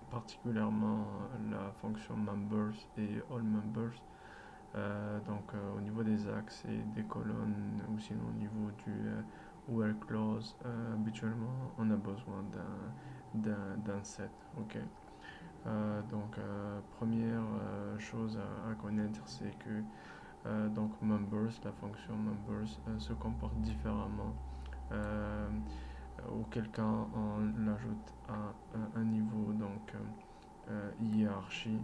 particulièrement la fonction members et all members. Au niveau des axes et des colonnes, ou sinon au niveau du where clause, habituellement on a besoin d'un set. Ok. Première chose à connaître, c'est que members, la fonction members se comporte différemment. Auquel cas on l'ajoute à un niveau hiérarchie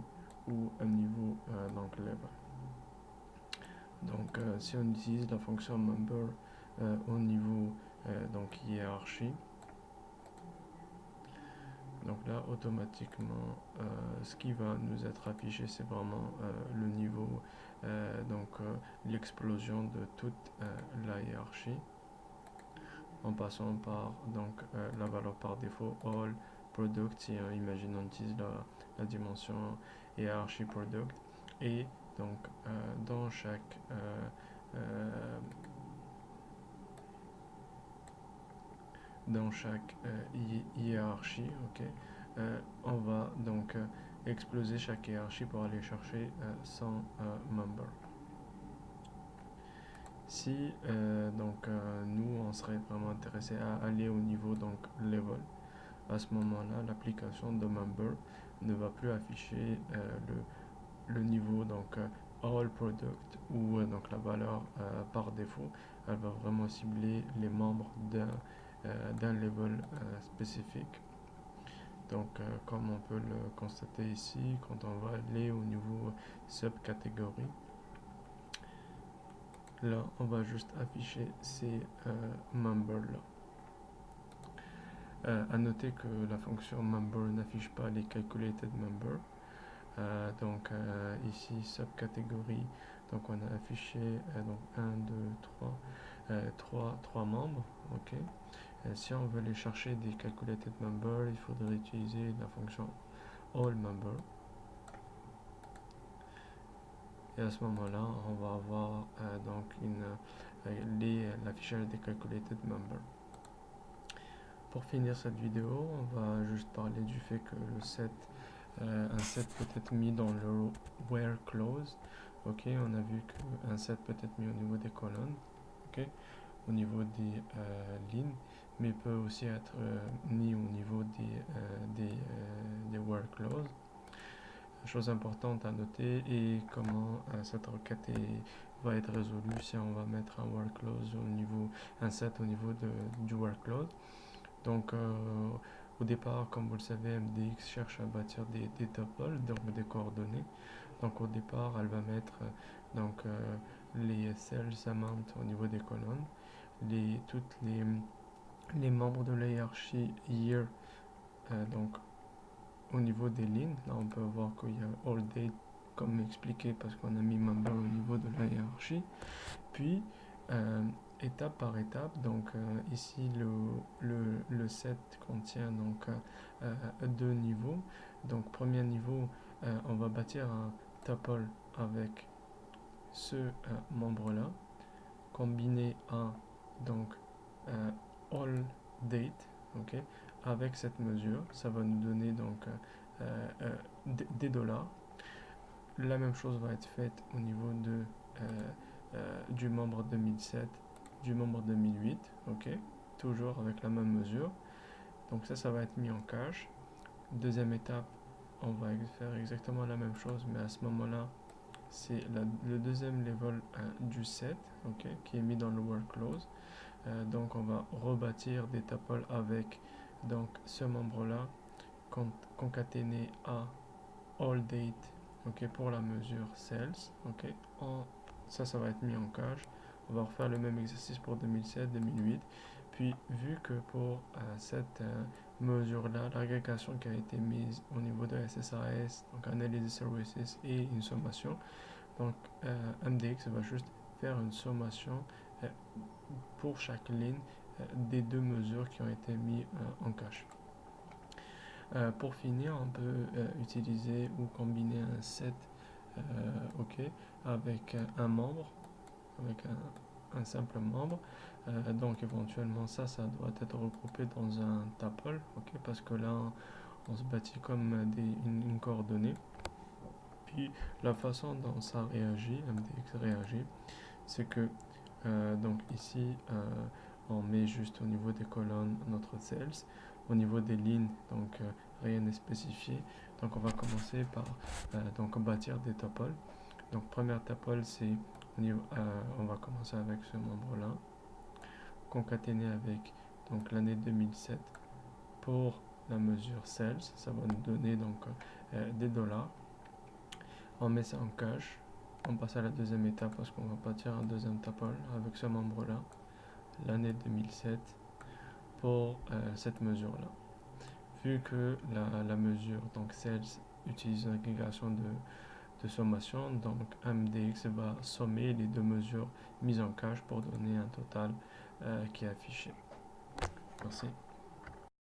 ou un niveau level. Si on utilise la fonction member au niveau hiérarchie, donc là automatiquement ce qui va nous être affiché, c'est vraiment le niveau, l'explosion de toute la hiérarchie, en passant par la valeur par défaut all product, si imaginons on utilise la dimension hiérarchie product, et dans chaque hiérarchie, ok, on va exploser chaque hiérarchie pour aller chercher son member. Si nous on serait vraiment intéressé à aller au niveau level, à ce moment-là l'application de member ne va plus afficher le niveau all product ou la valeur par défaut. Elle va vraiment cibler les membres d'un level spécifique. Comme on peut le constater ici, quand on va aller au niveau subcatégorie, là on va juste afficher ces members là. À noter que la fonction member n'affiche pas les calculated members. Ici subcatégorie, on a affiché 1, 2, 3 membres. Ok. Si on veut aller chercher des calculated members, il faudrait utiliser la fonction all member. Et à ce moment-là, on va avoir l'affichage des calculated members. Pour finir cette vidéo, on va juste parler du fait que un set peut être mis dans le where clause. Ok, on a vu qu'un set peut être mis au niveau des colonnes, ok, au niveau des lignes, mais peut aussi être mis au niveau des where clause. Chose importante à noter et comment cette requête va être résolue si on va mettre un where clause un set au niveau du where clause. Au départ, comme vous le savez, MDX cherche à bâtir des tuples, donc des coordonnées. Au départ, elle va mettre les cells amount au niveau des colonnes, toutes les membres de la hiérarchie year au niveau des lignes. Là, on peut voir qu'il y a all date comme expliqué parce qu'on a mis member au niveau de la hiérarchie. Puis étape par étape, ici le set contient deux niveaux. Premier niveau, on va bâtir un tuple avec ce membre là combiné à all date, ok, avec cette mesure. Ça va nous donner des dollars. La même chose va être faite au niveau du membre 2007, du membre 2008, ok, toujours avec la même mesure. Ça va être mis en cache. Deuxième étape, on va faire exactement la même chose, mais à ce moment-là, c'est le deuxième level du set, ok, qui est mis dans le where clause. On va rebâtir des tuples avec ce membre-là concaténé à all date, ok, pour la mesure cells, ok. Ça va être mis en cache. On va refaire le même exercice pour 2007, 2008. Puis, vu que pour cette mesure-là, l'agrégation qui a été mise au niveau de SSAS, Analysis Services et une sommation, MDX va juste faire une sommation pour chaque ligne des deux mesures qui ont été mises en cache. Pour finir, on peut utiliser ou combiner un set ok, avec un membre, avec un simple membre. Éventuellement ça doit être regroupé dans un tuple, ok, parce que là on se bâtit comme une coordonnée. Puis la façon dont ça réagit, MDX réagit, c'est que donc ici on met juste au niveau des colonnes notre sales, au niveau des lignes donc rien n'est spécifié. Donc on va commencer par donc bâtir des tuples. Donc première tuple c'est on va commencer avec ce membre là, concaténer avec donc l'année 2007 pour la mesure sales, ça va nous donner donc des dollars. On met ça en cache, on passe à la deuxième étape parce qu'on va bâtir un deuxième tuple avec ce membre là, l'année 2007 pour cette mesure là. Vu que la mesure donc sales utilise une agrégation de sommation, donc MDX va sommer les deux mesures mises en cache pour donner un total qui est affiché. Merci.